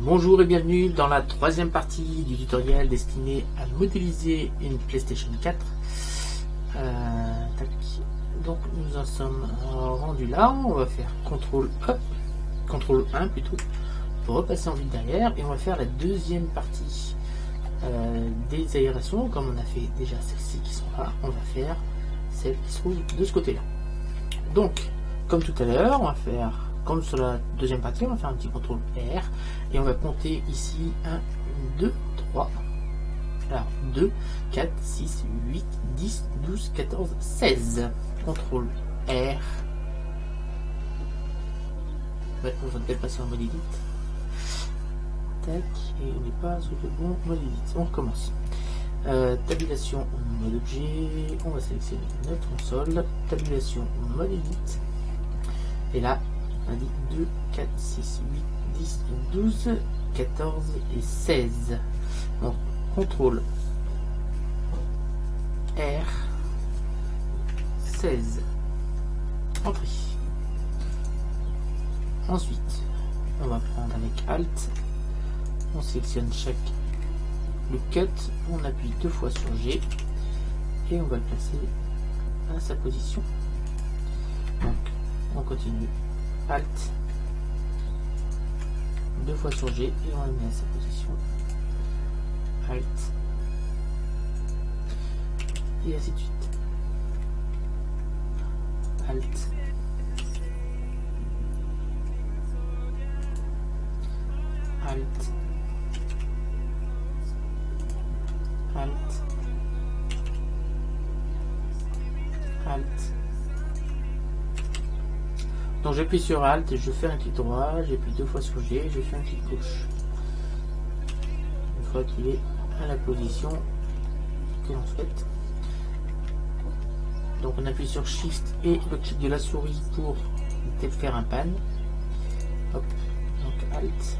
Bonjour et bienvenue dans la troisième partie du tutoriel destiné à modéliser une PlayStation 4. Donc nous en sommes rendus là, on va faire CTRL 1 plutôt, pour repasser en vue derrière, et on va faire la deuxième partie des aérations. Comme on a fait déjà celles-ci qui sont là, on va faire celles qui se trouvent de ce côté là. Donc comme tout à l'heure, on va faire comme sur la deuxième partie, on va faire un petit CTRL R et on va compter ici 1, 2, 3, alors 2, 4, 6, 8, 10, 12, 14, 16. CTRL R. Ouais, on va peut-être passer en mode edit. Tac, et on n'est pas sur le bon mode edit. On recommence. Tabulation mode objet, on va sélectionner notre console, tabulation mode edit, et là on a dit 2, 4, 6, 8, 10, 12, 14 et 16. Donc CTRL R, 16. Entrée. Ensuite, on va prendre avec Alt, on sélectionne le cut, on appuie deux fois sur G et on va le placer à sa position. Donc on continue. Alt, deux fois sur G et on le met à sa position. Alt et ainsi de suite. Alt, Alt, Alt, Alt. Donc j'appuie sur Alt et je fais un clic droit, j'appuie deux fois sur G, je fais un clic gauche. Une fois qu'il est à la position que l'on souhaite. Donc on appuie sur Shift et le clic de la souris pour peut-être faire un pan. Hop, donc Alt.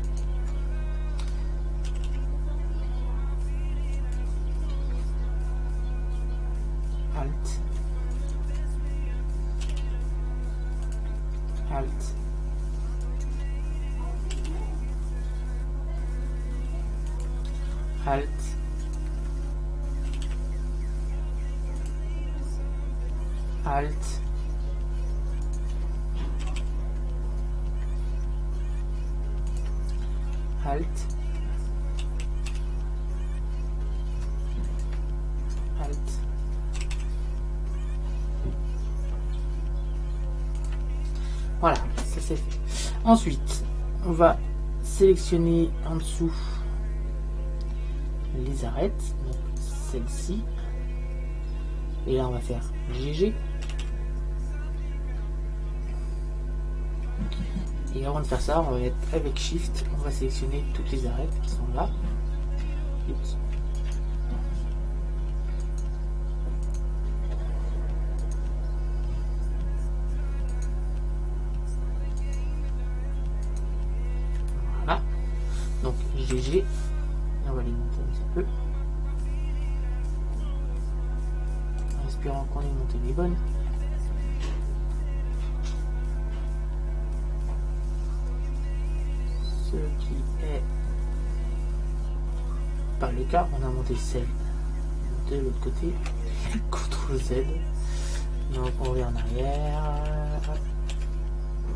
Alt. Alt. Alt. Alt. Alt. Alt. Voilà, ça c'est fait. Ensuite, on va sélectionner en dessous les arêtes, donc celle-ci. Et là, on va faire GG. Et avant de faire ça, on va mettre avec Shift, on va sélectionner toutes les arêtes qui sont là. Oups. Voilà. Donc GG. On va les monter un petit peu. En espérant qu'on ait monté les bonnes. Ce qui est pas le cas, on a monté celle de l'autre côté. CTRL Z. Donc on revient en arrière.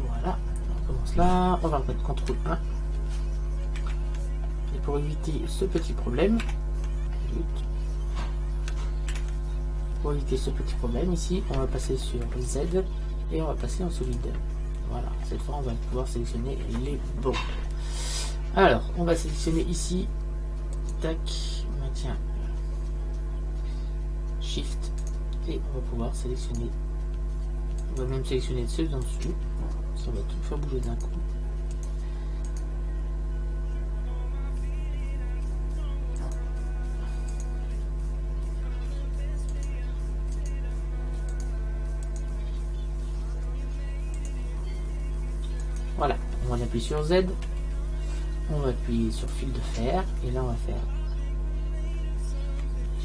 Voilà. On commence là. On va remettre CTRL 1. Et pour éviter ce petit problème, ici, on va passer sur Z et on va passer en solide. Voilà, cette fois on va pouvoir sélectionner les bons. Alors, on va sélectionner ici, tac, maintien, Shift, et on va pouvoir sélectionner, on va même sélectionner ceux en dessous, ça va tout faire bouger d'un coup. Voilà, on appuie sur Z, on va appuyer sur fil de fer, et là on va faire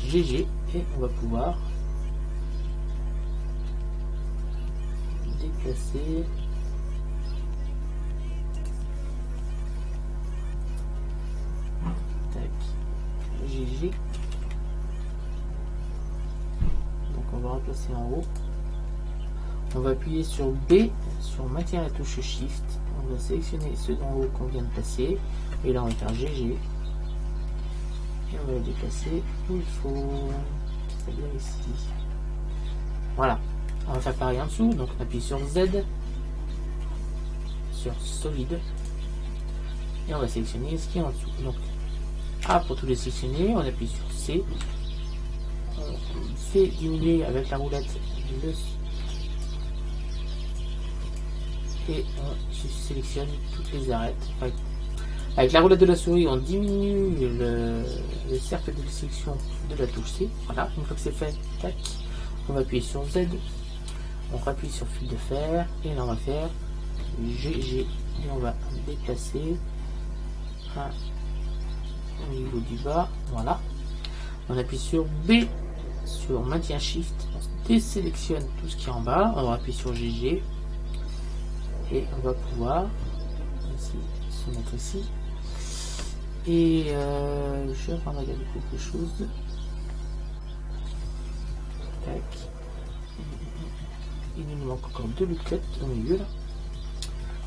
GG, et on va pouvoir déplacer GG. Donc on va replacer en haut. On va appuyer sur B, sur maintien la touche Shift. On va sélectionner ceux d'en haut qu'on vient de placer. Et là on va faire GG. Et on va les déplacer où il faut. C'est-à-dire ici. Voilà. On va faire pareil en dessous. Donc on appuie sur Z. Sur solide. Et on va sélectionner ce qui est en dessous. Donc A pour tous les sélectionner. On appuie sur C. On fait diminuer avec la roulette le et on sélectionne toutes les arêtes. Avec la roulette de la souris, on diminue le cercle de sélection de la touche C. Voilà, une fois que c'est fait, tac, on va appuyer sur Z, on rappuie sur fil de fer, et là on va faire GG, et on va déplacer au niveau du bas. Voilà, on appuie sur B, sur maintien Shift, on désélectionne tout ce qui est en bas, on va appuyer sur GG. Et on va pouvoir ici, se mettre ici. Et je suis en train de regarder quelque chose. Tac. Il nous manque encore 2 loot cuts au milieu là.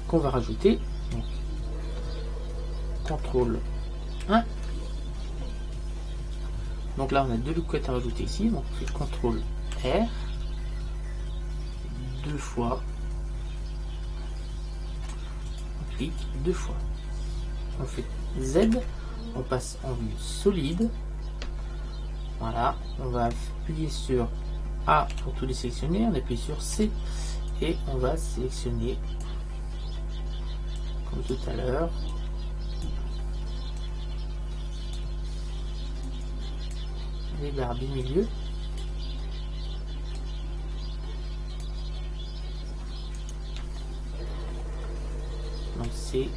Qu'on va rajouter. Donc, CTRL 1. Donc là on a 2 loot cuts à rajouter ici. Donc on fait CTRL R. 2 fois. Clique 2 fois. On fait Z, on passe en vue solide. Voilà, on va appuyer sur A pour tout les sélectionner, on appuie sur C et on va sélectionner comme tout à l'heure les barres du milieu. Donc C,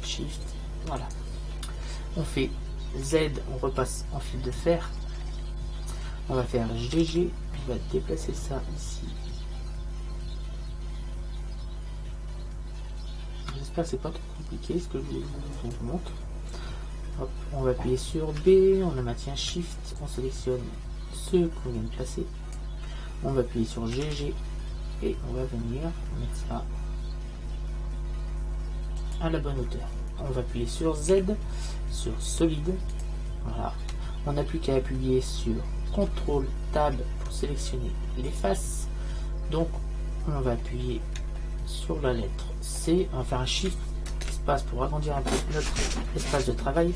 Shift, voilà. On fait Z, on repasse en fil de fer. On va faire GG, on va déplacer ça ici. J'espère que c'est pas trop compliqué ce que je vous montre. Hop, on va appuyer sur B, on maintient Shift, on sélectionne ceux qu'on vient de placer. On va appuyer sur GG. Et on va venir mettre ça à la bonne hauteur. On va appuyer sur Z, sur solide. Voilà. On n'a plus qu'à appuyer sur CTRL Tab pour sélectionner les faces. Donc on va appuyer sur la lettre C. On va faire un Shift espace pour agrandir un peu notre espace de travail.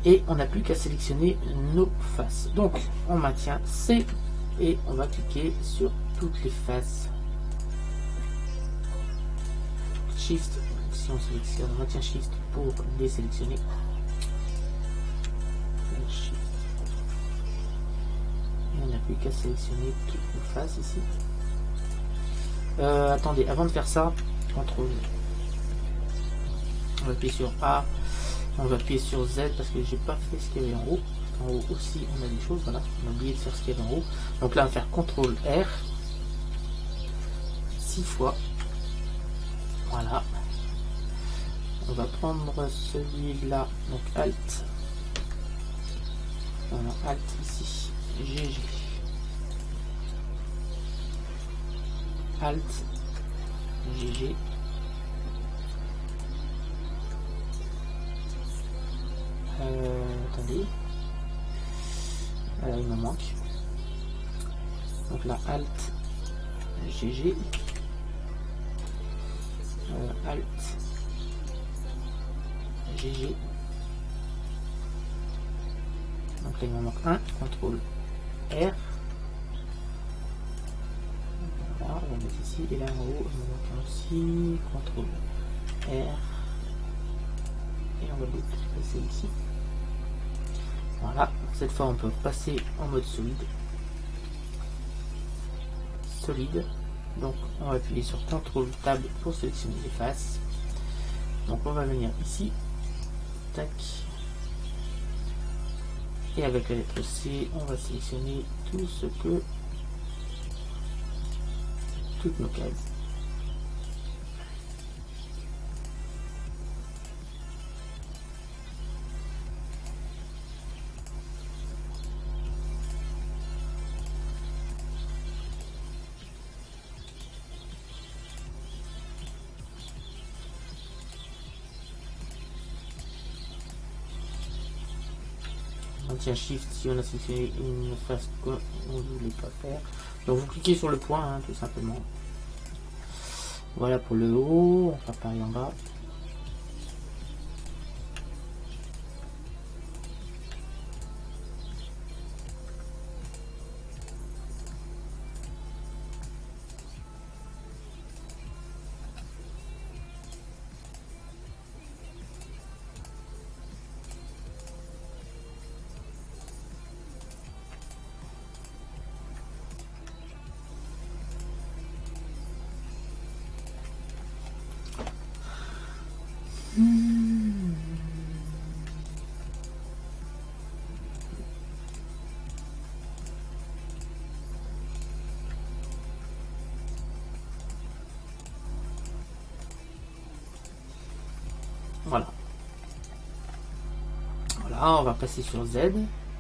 Et on n'a plus qu'à sélectionner nos faces. Donc on maintient C et on va cliquer sur toutes les faces. Shift, si on sélectionne, on maintient Shift pour désélectionner. Shift. Et on n'a plus qu'à sélectionner toutes les faces ici. Attendez, avant de faire ça, CTRL. On va appuyer sur A, on va appuyer sur Z parce que j'ai pas fait ce qu'il y avait en haut. En haut aussi, on a des choses, voilà, on a oublié de faire ce qu'il y avait en haut. Donc là, on va faire CTRL R 6 fois. Voilà. On va prendre celui-là, donc Alt. Voilà, Alt ici. GG. Alt. GG. Attendez. Il me manque. Donc là, Alt. GG. Alt. GG. Donc là il m'en manque un. CTRL R. Voilà, on va mettre ici. Et là en haut, il me manque un aussi. CTRL R. Et on va le passer ici. Voilà. Cette fois on peut passer en mode solide. Solide. Donc on va appuyer sur CTRL Tab pour sélectionner les faces. Donc on va venir ici. Tac. Et avec la lettre C, on va sélectionner tout ce que toutes nos cases. on tient Shift si on a sélectionné une face qu'on ne voulait pas faire. Donc vous cliquez sur le point, hein, tout simplement. Voilà pour le haut, on va pareil en bas. Voilà. Voilà, on va passer sur Z,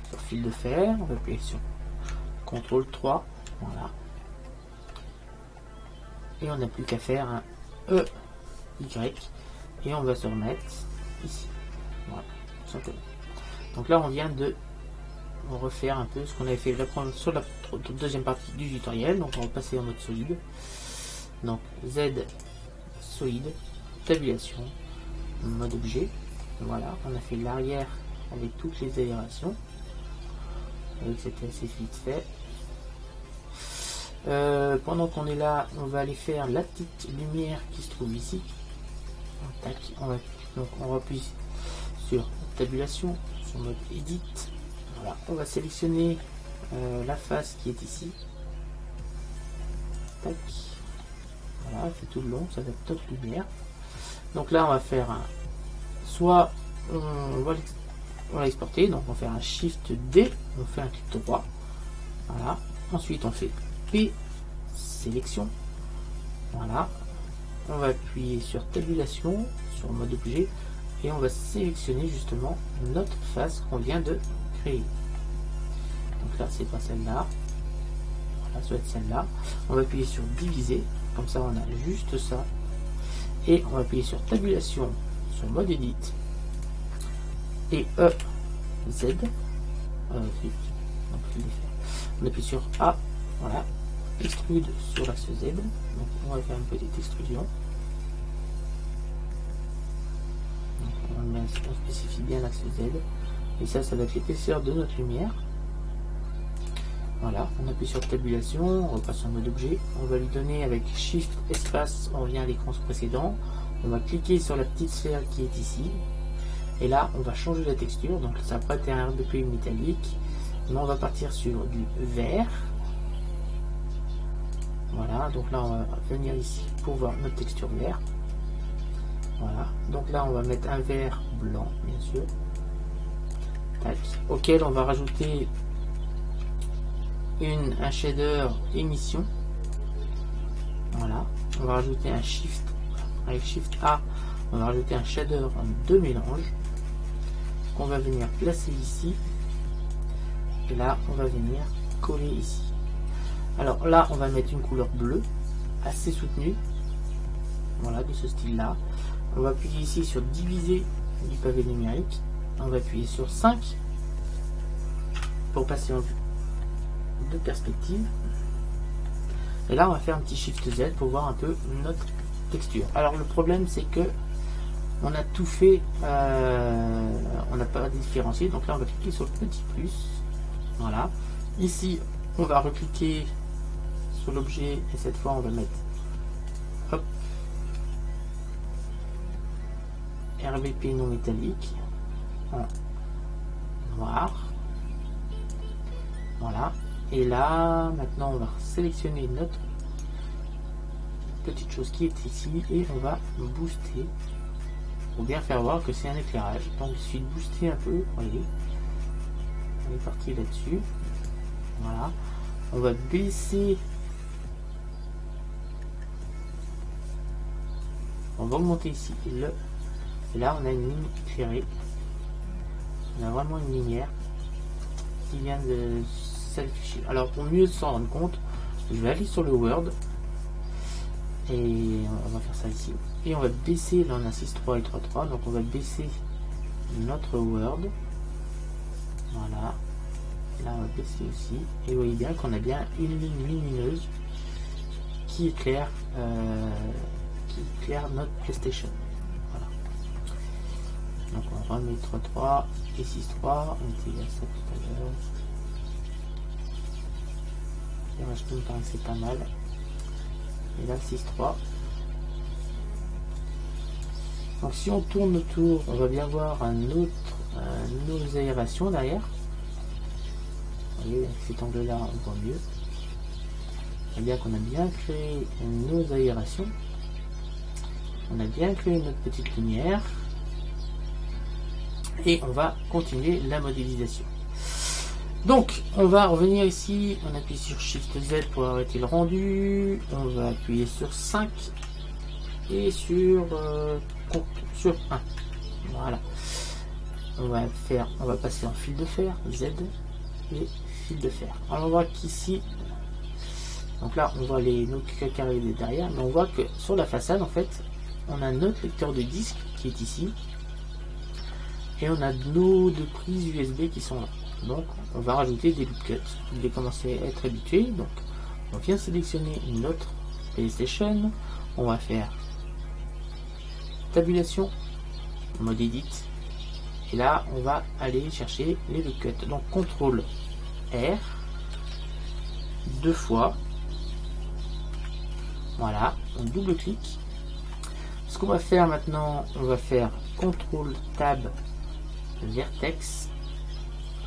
sur fil de fer, on va appuyer sur CTRL 3, voilà. Et on n'a plus qu'à faire un E, Y, et on va se remettre ici. Voilà, tout simplement. Donc là, on vient de refaire un peu ce qu'on avait fait sur la deuxième partie du tutoriel. Donc on va passer en mode solide. Donc Z, solide, tabulation, mode objet. Voilà, on a fait l'arrière avec toutes les aérations. Avec c'était assez vite fait. Pendant qu'on est là, on va aller faire la petite lumière qui se trouve ici. Tac, on appuie sur tabulation, sur mode edit. Voilà, on va sélectionner la face qui est ici. Tac. Voilà, fait tout le long, ça va être top lumière. Donc là, on va faire un, soit on va l'exporter, donc on va faire un Shift D, on fait un clic droit. Voilà. Ensuite, on fait P sélection. Voilà. On va appuyer sur tabulation, sur mode objet, et on va sélectionner justement notre face qu'on vient de créer. Donc là, c'est pas celle-là. Voilà, ça doit être celle-là. On va appuyer sur diviser, comme ça on a juste ça. Et on va appuyer sur tabulation, sur mode edit, et E, Z. On appuie sur A, voilà. Extrude sur l'axe Z. Donc on va faire une petite extrusion. Donc on spécifie bien l'axe Z. Et ça va être l'épaisseur de notre lumière. Voilà, on appuie sur tabulation, on repasse en mode objet. On va lui donner avec Shift espace, on revient à l'écran précédent. On va cliquer sur la petite sphère qui est ici. Et là, on va changer la texture. Donc ça va être un RGB métallique. Mais on va partir sur du vert. Voilà, donc là on va venir ici pour voir notre texture vert. Voilà, donc là on va mettre un vert blanc, bien sûr. Tac. Auquel on va rajouter un shader émission. Voilà, on va rajouter un Shift, avec Shift A, on va rajouter un shader de mélange qu'on va venir placer ici. Et là, on va venir coller ici. Alors là, on va mettre une couleur bleue, assez soutenue. Voilà, de ce style-là. On va appuyer ici sur diviser du pavé numérique. On va appuyer sur 5 pour passer en vue de perspective. Et là, on va faire un petit Shift Z pour voir un peu notre texture. Alors le problème, c'est que on a tout fait, on n'a pas différencié. Donc là, on va cliquer sur le petit plus. Voilà. Ici, on va recliquer sur l'objet et cette fois, on va mettre hop, RVP non métallique en noir. Voilà. Et là, maintenant, on va sélectionner notre petite chose qui est ici et on va booster pour bien faire voir que c'est un éclairage. Donc, il suffit de booster un peu. Voyez, on est parti là-dessus. Voilà. On va baisser. On va augmenter ici le. Et là, on a une ligne éclairée. On a vraiment une lumière qui vient de s'afficher. Alors, pour mieux s'en rendre compte, je vais aller sur le Word et on va faire ça ici. Et on va baisser. Là, on a 6.3 et 3.3. Donc, on va baisser notre Word. Voilà. Là on va baisser aussi. Et vous voyez bien qu'on a bien une ligne lumineuse qui éclaire notre PlayStation. Voilà. Donc on remet 3.3 et 6.3. On était à ça tout à l'heure. Et moi je me paraissait pas mal. Et là 6.3. Donc si on tourne autour, on va bien voir nos aérations derrière. Vous voyez, avec cet angle-là, on voit mieux. On voit bien qu'on a bien créé nos aérations. On a bien créé notre petite lumière. Et on va continuer la modélisation. Donc, on va revenir ici. On appuie sur Shift Z pour arrêter le rendu. On va appuyer sur 5 et sur 1. Voilà. On va passer en fil de fer, Z et fil de fer. Alors on voit qu'ici, donc là on voit nos carrés derrière, mais on voit que sur la façade en fait, on a notre lecteur de disque qui est ici, et on a nos deux prises USB qui sont là. Donc on va rajouter des loop cuts. Vous devez commencer à être habitué. Donc on vient sélectionner notre PlayStation, on va faire tabulation, mode edit, et là on va aller chercher les loop cuts. Donc CTRL R 2 fois, voilà, on double clique. Ce qu'on va faire maintenant, on va faire CTRL Tab vertex,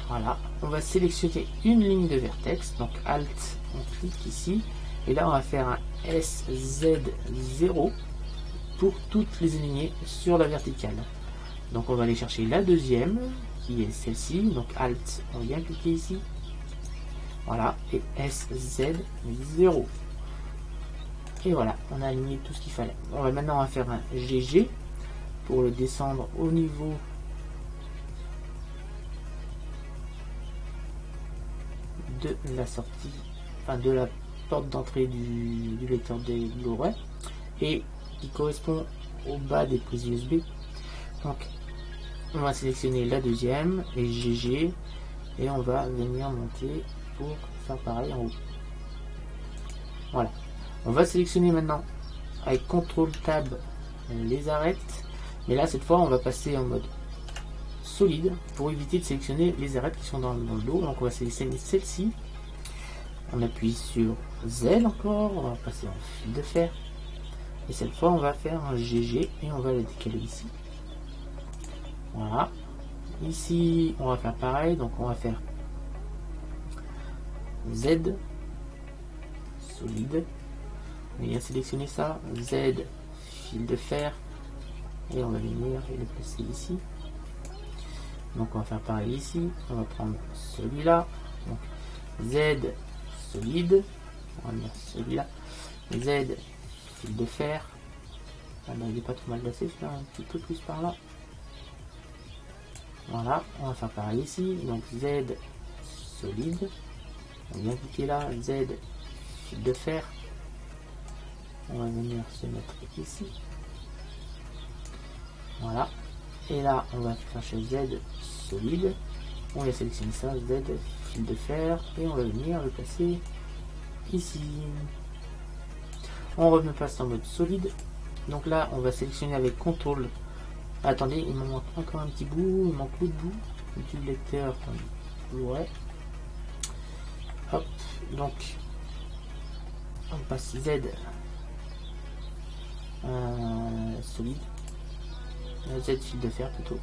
voilà, on va sélectionner une ligne de vertex, donc Alt, on clique ici, et là on va faire un SZ0 pour toutes les aligner sur la verticale. Donc on va aller chercher la deuxième qui est celle-ci, donc Alt, on vient cliquer ici, voilà, et SZ0, et voilà, on a aligné tout ce qu'il fallait. On va maintenant faire un GG pour le descendre au niveau de la sortie, enfin de la porte d'entrée du lecteur des Blu-ray, et qui correspond au bas des prises USB. Donc on va sélectionner la deuxième et GG, et on va venir monter pour faire pareil en haut. Voilà, on va sélectionner maintenant avec CTRL Tab les arêtes, mais là cette fois on va passer en mode solide pour éviter de sélectionner les arêtes qui sont dans le dos. Donc on va sélectionner celle-ci, on appuie sur Z encore, on va passer en fil de fer, et cette fois on va faire un GG et on va le décaler ici. Voilà, ici on va faire pareil, donc on va faire Z solide, on vient sélectionner ça, Z fil de fer, et on va venir et le placer ici. Donc on va faire pareil ici, on va prendre celui-là, donc Z solide, on va mettre celui-là, Z fil de fer, ah ben, il n'est pas trop mal placé, je vais faire un petit peu plus par là. Voilà, on va faire pareil ici, donc Z solide, on vient cliquer là, Z fil de fer, on va venir se mettre ici, voilà, et là on va chercher Z solide, on va sélectionner ça, Z fil de fer, et on va venir le placer ici. On repasse en mode solide, donc là on va sélectionner avec CTRL. Attendez, il me manque encore un petit bout, il manque l'autre bout du lecteur Blu-ray. Hop, donc on passe Z solide, Z fil de fer plutôt,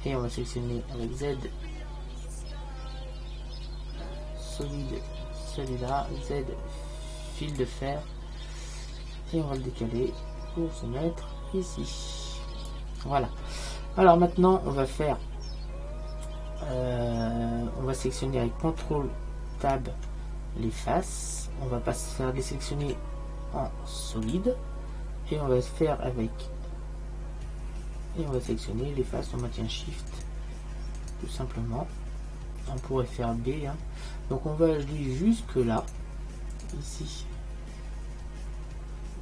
et on va sélectionner avec Z solide celui-là, Z fil de fer, et on va le décaler pour se mettre ici. Voilà, alors maintenant on va faire on va sélectionner avec CTRL Tab les faces, on va pas faire les sélectionner en solide, et on va faire avec, et on va sélectionner les faces, on maintient Shift tout simplement, on pourrait faire B, hein. Donc on va aller jusque là, ici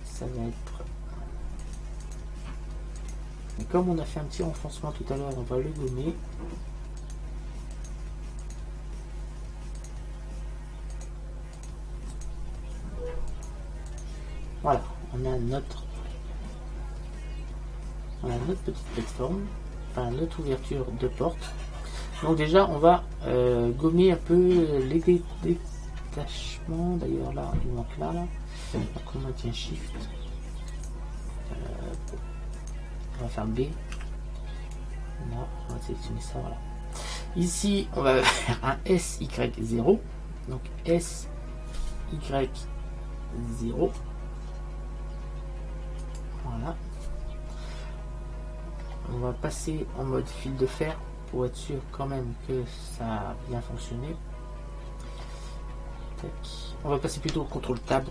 ça va être, et comme on a fait un petit renfoncement tout à l'heure, on va le gommer, on a notre petite plateforme, enfin notre ouverture de porte. Donc déjà on va gommer un peu les détachements. D'ailleurs là il manque là. Donc on maintient Shift. On va faire B. Là, on va sélectionner ça, voilà. Ici on va faire un SY0. Donc SY0. Voilà. On va passer en mode fil de fer pour être sûr quand même que ça a bien fonctionné. Tac. On va passer plutôt au contrôle tab.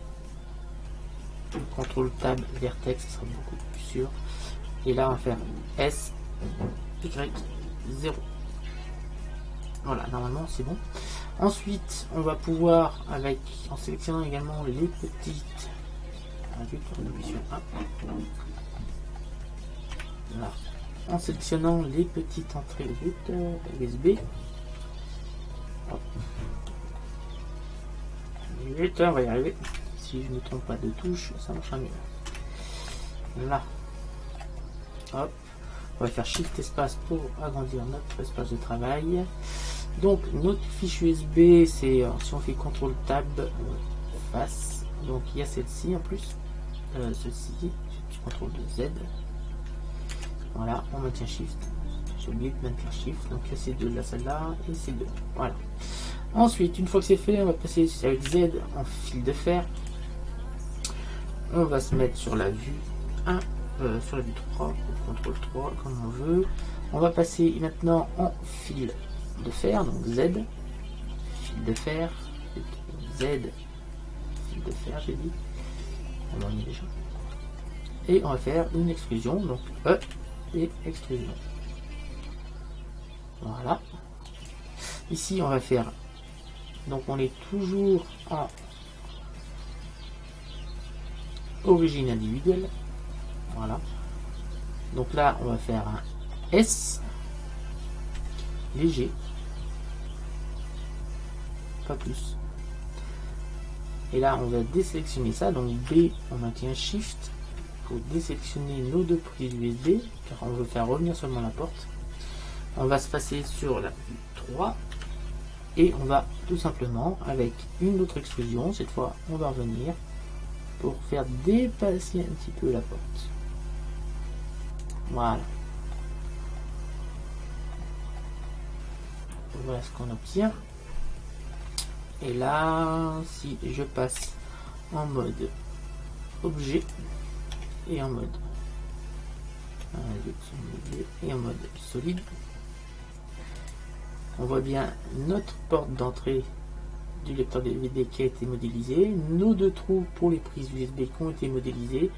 Le contrôle tab vertex, ça sera beaucoup plus sûr. Et là on va faire SY0. Voilà, normalement c'est bon. Ensuite, on va pouvoir, en sélectionnant également les petites. Voilà. En sélectionnant les petites entrées route USB. Hop. Vite, on va y arriver. Si je ne trompe pas de touche, ça marchera mieux. Là. Hop. On va faire Shift espace pour agrandir notre espace de travail. Donc notre fiche USB, c'est si on fait CTRL Tab face. Donc il y a celle-ci en plus. Celle-ci, CTRL Z. Voilà, on maintient Shift. J'ai oublié de maintenir Shift. Donc là c'est deux, là celle-là et c'est deux. Voilà. Ensuite, une fois que c'est fait, on va passer avec Z en fil de fer. On va se mettre sur la vue 1, sur la vue 3, CTRL 3 comme on veut. On va passer maintenant en fil de fer, donc Z, fil de fer, Z, fil de fer, j'ai dit. On en est déjà. Et on va faire une extrusion, donc E et extrusion. Voilà. Ici, on va faire. Donc, on est toujours en origine individuelle. Voilà. Donc là, on va faire un S léger. Pas plus. Et là, on va désélectionner ça. Donc B, on maintient Shift pour désélectionner nos deux prises USB, car on veut faire revenir seulement la porte. On va se passer sur la vue 3 et on va tout simplement, avec une autre extrusion, cette fois on va revenir pour faire dépasser un petit peu la porte. Voilà. Voilà ce qu'on obtient. Et là, si je passe en mode objet et en mode solide, on voit bien notre porte d'entrée du lecteur DVD qui a été modélisée, nos deux trous pour les prises USB qui ont été modélisés.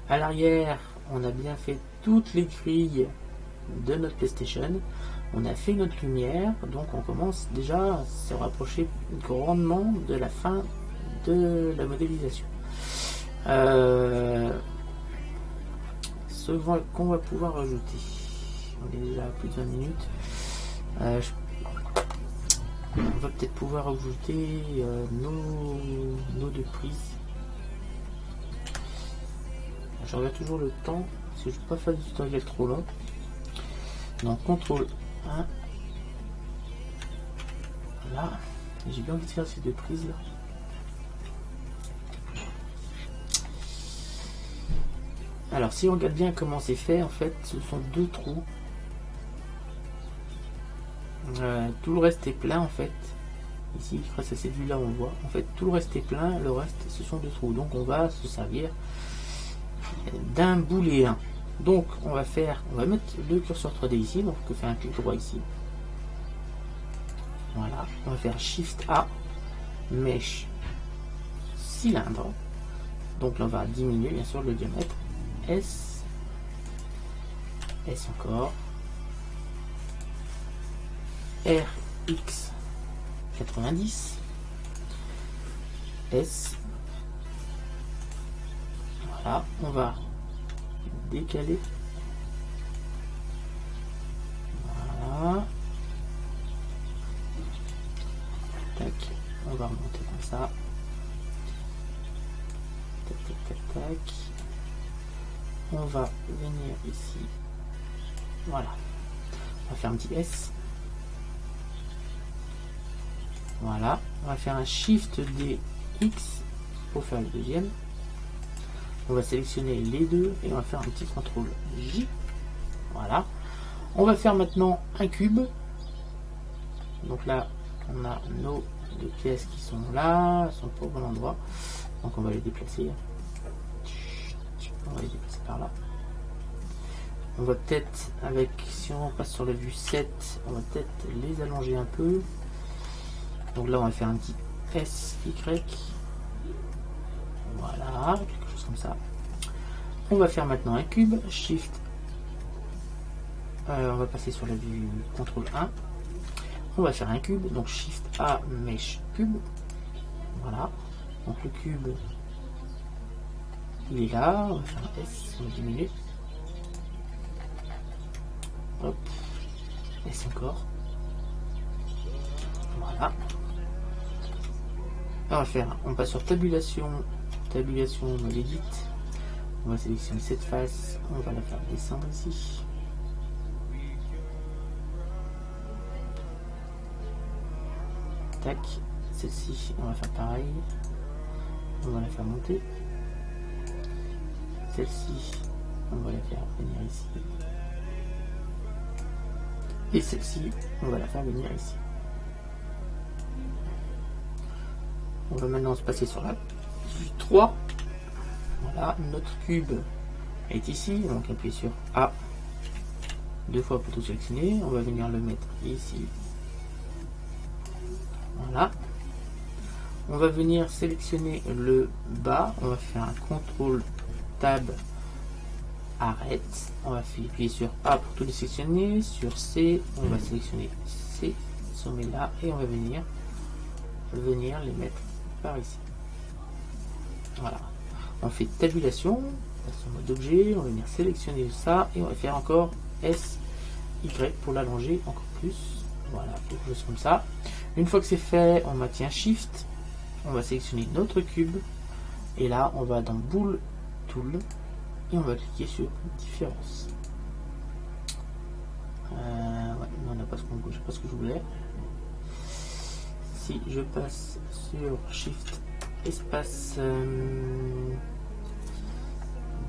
À l'arrière, on a bien fait toutes les grilles de notre PlayStation. On a fait notre lumière, donc on commence déjà à se rapprocher grandement de la fin de la modélisation. Ce qu'on va pouvoir rajouter, on est déjà à plus de 20 minutes. On va peut-être pouvoir ajouter nos deux prises. Je regarde toujours le temps parce que je ne vais pas faire du tutoriel trop long. Donc CTRL 1. Voilà. J'ai bien envie de faire ces deux prises là. Alors si on regarde bien comment c'est fait, en fait ce sont deux trous. Tout le reste est plein en fait. Ici grâce à cette vue là on voit. En fait tout le reste est plein, le reste ce sont deux trous. Donc on va se servir d'un booléen. Donc on va mettre le curseur 3D ici, donc on fait un clic droit ici. Voilà, on va faire Shift A, Mesh, cylindre. Donc là on va diminuer bien sûr le diamètre. S encore. RX 90. S. Voilà, on va décaler. Voilà. Tac, on va remonter comme ça. Tac, tac, tac, tac. on va venir ici, voilà, on va faire un petit S, voilà, on va faire un Shift D X pour faire le deuxième, on va sélectionner les deux et on va faire un petit CTRL J, voilà, on va faire maintenant un cube, donc là on a nos deux pièces qui sont là, elles sont pas au bon endroit, donc on va les déplacer, on va les déplacer par là. On va peut-être, avec, si on passe sur la vue 7, on va peut-être les allonger un peu. Donc là on va faire un petit SY, voilà, quelque chose comme ça. On va faire maintenant un cube, Shift, on va passer sur la vue CTRL 1. On va faire un cube, donc Shift A, Mesh Cube, voilà. Donc le cube, il est là, on va faire un S, on va diminuer. Hop, S encore. Voilà. On passe sur tabulation, on l'édite. On va sélectionner cette face, on va la faire descendre ici. Tac, celle-ci, on va faire pareil. On va la faire monter. Celle-ci, on va la faire venir ici. Et celle-ci, on va la faire venir ici. On va maintenant se passer sur la vue 3. Voilà, notre cube est ici. Donc appuyez sur A deux fois pour tout sélectionner. On va venir le mettre ici. Voilà. On va venir sélectionner le bas. On va faire un CTRL Tab arrête. On va appuyer sur A pour tout les sélectionner. Sur C, on va sélectionner C, sommet là, et on va venir les mettre par ici. Voilà. On fait tabulation, on passe en mode objet, on va venir sélectionner ça et on va faire encore S, Y pour l'allonger encore plus. Voilà, quelque chose comme ça. Une fois que c'est fait, on maintient Shift, on va sélectionner notre cube et là on va dans Bool Tool et on va cliquer sur différence. Ouais, on n'a pas ce qu'on, je sais pas ce que je voulais. Si je passe sur Shift espace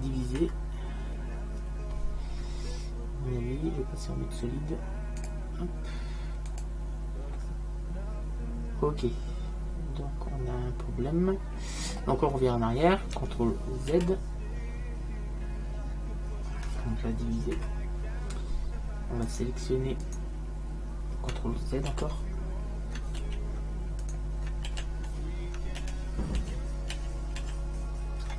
diviser, à mon avis, je vais passer en mode solide. Hop. Ok, donc on a un problème. Donc on revient en arrière, CTRL Z. Donc là, diviser. On va sélectionner CTRL Z encore.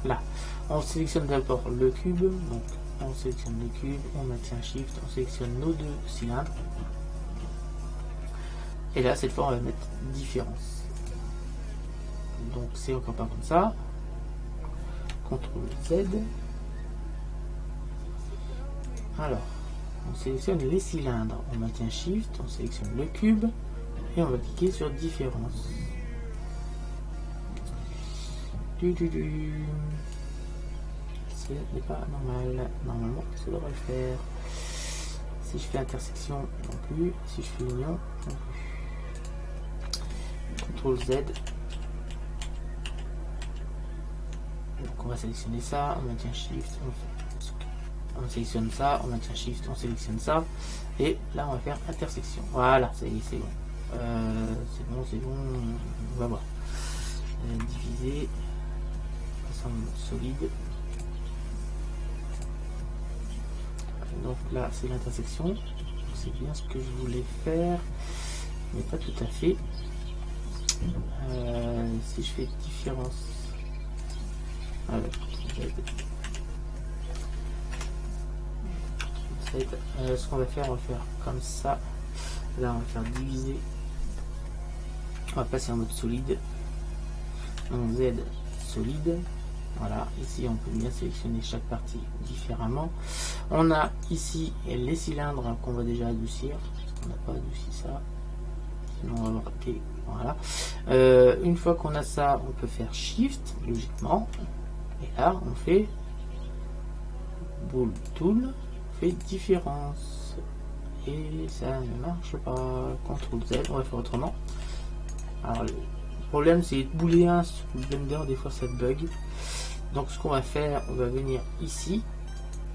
Là, on sélectionne d'abord le cube. Donc on sélectionne le cube, on maintient Shift, on sélectionne nos deux cylindres. Et là, cette fois, on va mettre différence. Donc c'est encore pas comme ça. CTRL Z. Alors, on sélectionne les cylindres, on maintient Shift, on sélectionne le cube et on va cliquer sur différence. Ce n'est pas normal. Normalement, ça devrait le faire. Si je fais intersection, non plus. Si je fais union, non plus. CTRL Z. Donc on va sélectionner ça, on maintient Shift, on sélectionne ça, on maintient Shift, on sélectionne ça, et là on va faire intersection. Voilà, c'est bon. C'est bon, on va voir. Diviser, passer en mode solide. Donc là c'est l'intersection, c'est bien ce que je voulais faire, mais pas tout à fait. Si je fais différence, alors, ce qu'on va faire, comme ça. Là on va faire diviser, on va passer en mode solide, on Z solide. Voilà, ici on peut bien sélectionner chaque partie différemment. On a ici les cylindres qu'on va déjà adoucir, parce qu'on n'a pas adouci ça, sinon on va rater. Voilà. Une fois qu'on a ça, on peut faire Shift logiquement, et là on fait Boule Tool fait différence. Et ça ne marche pas. CTRL Z, on va faire autrement. Alors le problème c'est booléen sur Blender, des fois ça bug. Donc ce qu'on va faire, on va venir ici.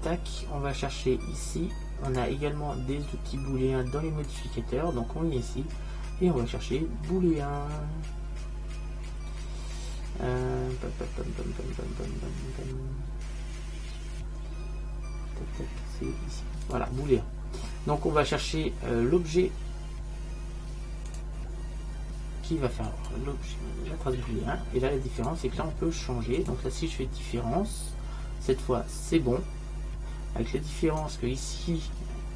Tac, on va chercher ici. On a également des outils booléens dans les modificateurs. Donc on est ici. Et on va chercher booléen. C'est ici. Voilà, booléen. Donc on va chercher l'objet qui va faire l'objet, la trace booléen. Et là la différence c'est que là on peut changer. Donc là si je fais différence, cette fois c'est bon. Avec la différence que ici,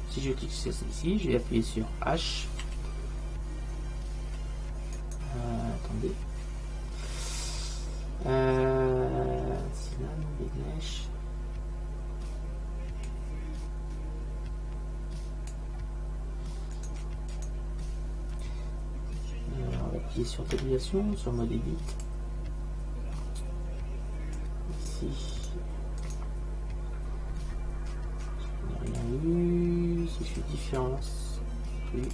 si je clique sur celle-ci, je vais appuyer sur H. Attendez. C'est là, Benesh. On va appuyer sur tabulation, sur mode edit. Ici. Je n'ai rien eu. Si je fais différence, plus.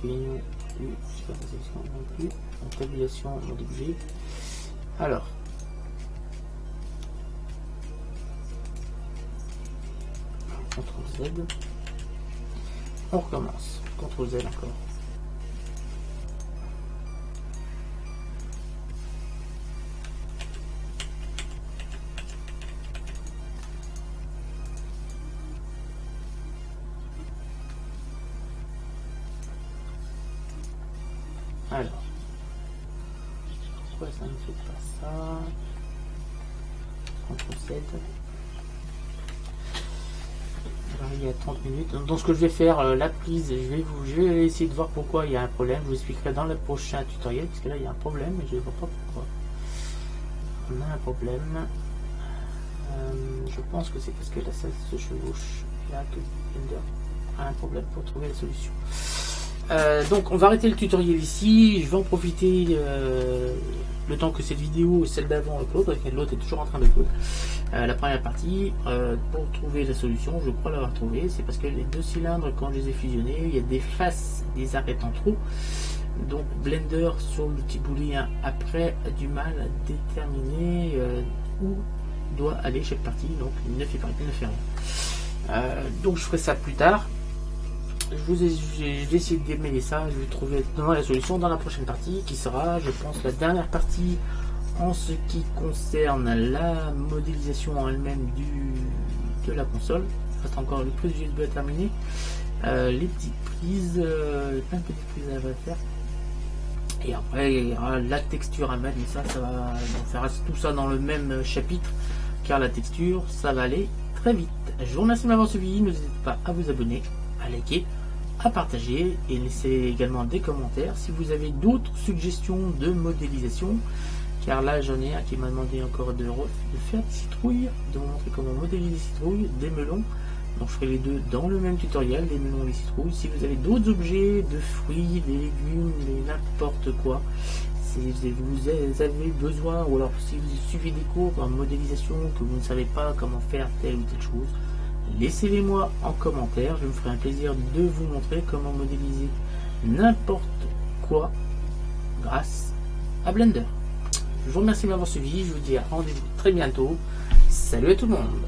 Union, plus. Superposition non plus. Tabulation, mode objet. Alors. CTRL Z. On recommence. CTRL Z encore. Alors, pourquoi ça ne fait pas ça? CTRL Z. Alors, il y a 30 minutes. Donc ce que je vais faire, la prise, je vais essayer de voir pourquoi il y a un problème. Je vous expliquerai dans le prochain tutoriel, parce que là il y a un problème, mais je ne vois pas pourquoi. On a un problème. Je pense que c'est parce que la salle se chevauche. Là que Blender a un problème pour trouver la solution. Donc on va arrêter le tutoriel ici. Je vais en profiter le temps que cette vidéo, celle d'avant upload, l'autre est toujours en train d'upload. La première partie, pour trouver la solution, je crois l'avoir trouvé. C'est parce que les deux cylindres, quand je les ai fusionnés, il y a des faces, des arêtes en trop. Donc Blender sur l'outil booléen après a du mal à déterminer où doit aller chaque partie. Donc il ne fait pas, il ne fait rien. Donc je ferai ça plus tard. Je vais essayer de démêler ça. Je vais trouver la solution dans la prochaine partie qui sera, je pense, la dernière partie en ce qui concerne la modélisation en elle-même de la console. Il reste encore les prises USB à terminer, les petites prises, plein de petites prises à faire. Et après il y aura la texture à mettre, mais ça va, on fera tout ça dans le même chapitre, car la texture ça va aller très vite. Je vous remercie de m'avoir suivi. N'hésitez pas à vous abonner, à liker, à partager et laisser également des commentaires si vous avez d'autres suggestions de modélisation, car là j'en ai un qui m'a demandé encore de faire des citrouilles, de vous montrer comment modéliser des citrouilles, des melons. Donc je ferai les deux dans le même tutoriel, les melons et les citrouilles. Si vous avez d'autres objets, de fruits, des légumes, n'importe quoi, si vous avez besoin, ou alors si vous suivez des cours en modélisation que vous ne savez pas comment faire telle ou telle chose, laissez-les moi en commentaire. Je me ferai un plaisir de vous montrer comment modéliser n'importe quoi grâce à Blender. Je vous remercie de m'avoir suivi. Je vous dis à rendez-vous très bientôt. Salut à tout le monde.